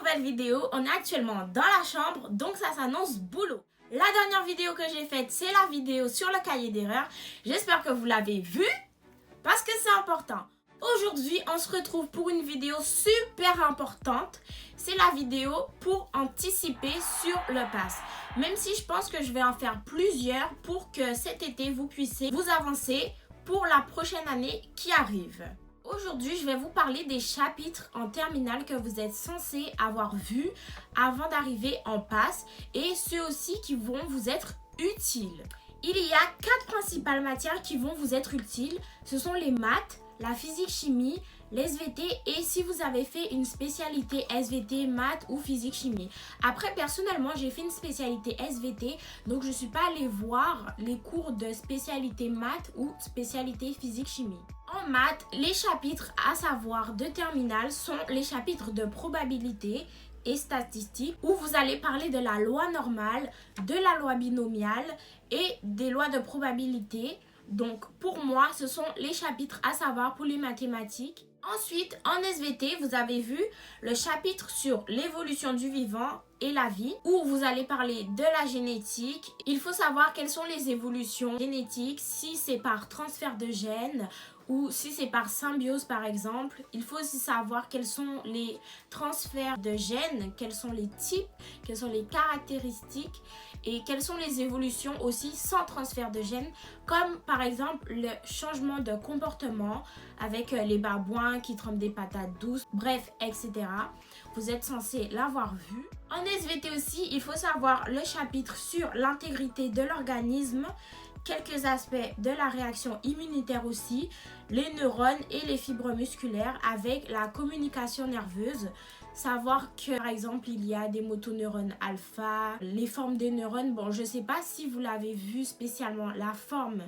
nouvelle vidéo. On est actuellement dans la chambre, donc ça s'annonce boulot. La dernière vidéo que j'ai faite, c'est la vidéo sur le cahier d'erreur. J'espère que vous l'avez vue parce que c'est important. Aujourd'hui, on se retrouve pour une vidéo super importante. C'est la vidéo pour anticiper sur le pass. Même si je pense que je vais en faire plusieurs pour que cet été, vous puissiez vous avancer pour la prochaine année qui arrive. Aujourd'hui, je vais vous parler des chapitres en terminale que vous êtes censés avoir vus avant d'arriver en pass et ceux aussi qui vont vous être utiles. Il y a 4 principales matières qui vont vous être utiles. Ce sont les maths, la physique-chimie, les SVT et si vous avez fait une spécialité SVT, maths ou physique-chimie. Après, personnellement, j'ai fait une spécialité SVT, donc je ne suis pas allée voir les cours de spécialité maths ou spécialité physique-chimie. En maths, les chapitres à savoir de terminale sont les chapitres de probabilité et statistique où vous allez parler de la loi normale, de la loi binomiale et des lois de probabilité. Donc pour moi, ce sont les chapitres à savoir pour les mathématiques. Ensuite, en SVT, vous avez vu le chapitre sur l'évolution du vivant et la vie, où vous allez parler de la génétique. Il faut savoir quelles sont les évolutions génétiques, si c'est par transfert de gènes ou si c'est par symbiose par exemple. Il faut aussi savoir quels sont les transferts de gènes, quels sont les types, quelles sont les caractéristiques et quelles sont les évolutions aussi sans transfert de gènes, comme par exemple le changement de comportement avec les babouins qui trempent des patates douces, bref, etc. Vous êtes censé l'avoir vu. En SVT aussi, il faut savoir le chapitre sur l'intégrité de l'organisme, quelques aspects de la réaction immunitaire aussi, les neurones et les fibres musculaires avec la communication nerveuse. Savoir que par exemple il y a des motoneurones alpha, les formes des neurones. Bon, je ne sais pas si vous l'avez vu spécialement la forme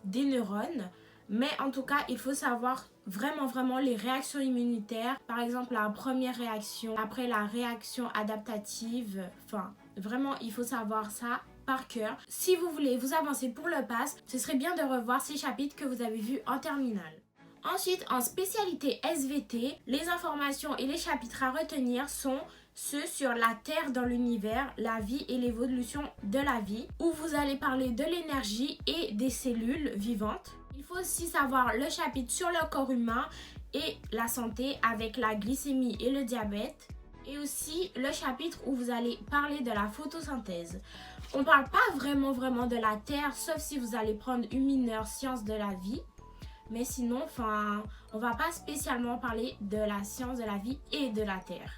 des neurones, mais en tout cas il faut savoir vraiment les réactions immunitaires. Par exemple la première réaction, après la réaction adaptative, enfin vraiment il faut savoir ça par cœur. Si vous voulez vous avancer pour le pass, ce serait bien de revoir ces chapitres que vous avez vus en terminale. Ensuite, en spécialité SVT, les informations et les chapitres à retenir sont ceux sur la Terre dans l'univers, la vie et l'évolution de la vie, où vous allez parler de l'énergie et des cellules vivantes. Il faut aussi savoir le chapitre sur le corps humain et la santé avec la glycémie et le diabète. Et aussi le chapitre où vous allez parler de la photosynthèse. On ne parle pas vraiment de la Terre, sauf si vous allez prendre une mineure sciences de la vie. Mais sinon, on ne va pas spécialement parler de la science de la vie et de la Terre.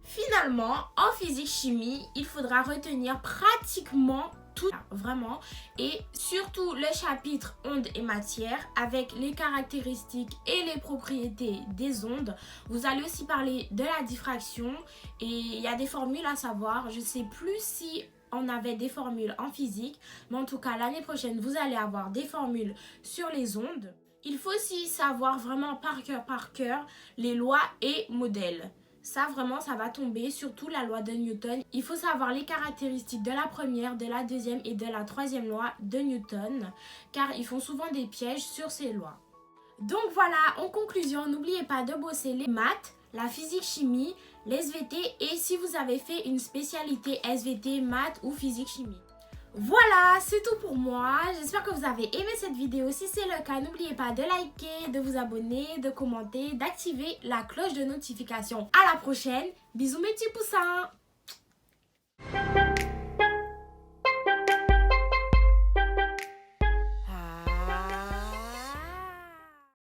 Finalement, en physique-chimie, il faudra retenir pratiquement tout, vraiment, et surtout le chapitre ondes et matière avec les caractéristiques et les propriétés des ondes. Vous allez aussi parler de la diffraction et il y a des formules à savoir. Je ne sais plus si on avait des formules en physique, mais en tout cas l'année prochaine vous allez avoir des formules sur les ondes. Il faut aussi savoir vraiment par cœur les lois et modèles. Ça vraiment, ça va tomber, surtout la loi de Newton. Il faut savoir les caractéristiques de la première, de la deuxième et de la troisième loi de Newton, car ils font souvent des pièges sur ces lois. Donc voilà, en conclusion, n'oubliez pas de bosser les maths, la physique-chimie, les SVT et si vous avez fait une spécialité SVT, maths ou physique-chimie. Voilà, c'est tout pour moi. J'espère que vous avez aimé cette vidéo. Si c'est le cas, n'oubliez pas de liker, de vous abonner, de commenter, d'activer la cloche de notification. À la prochaine. Bisous mes petits poussins.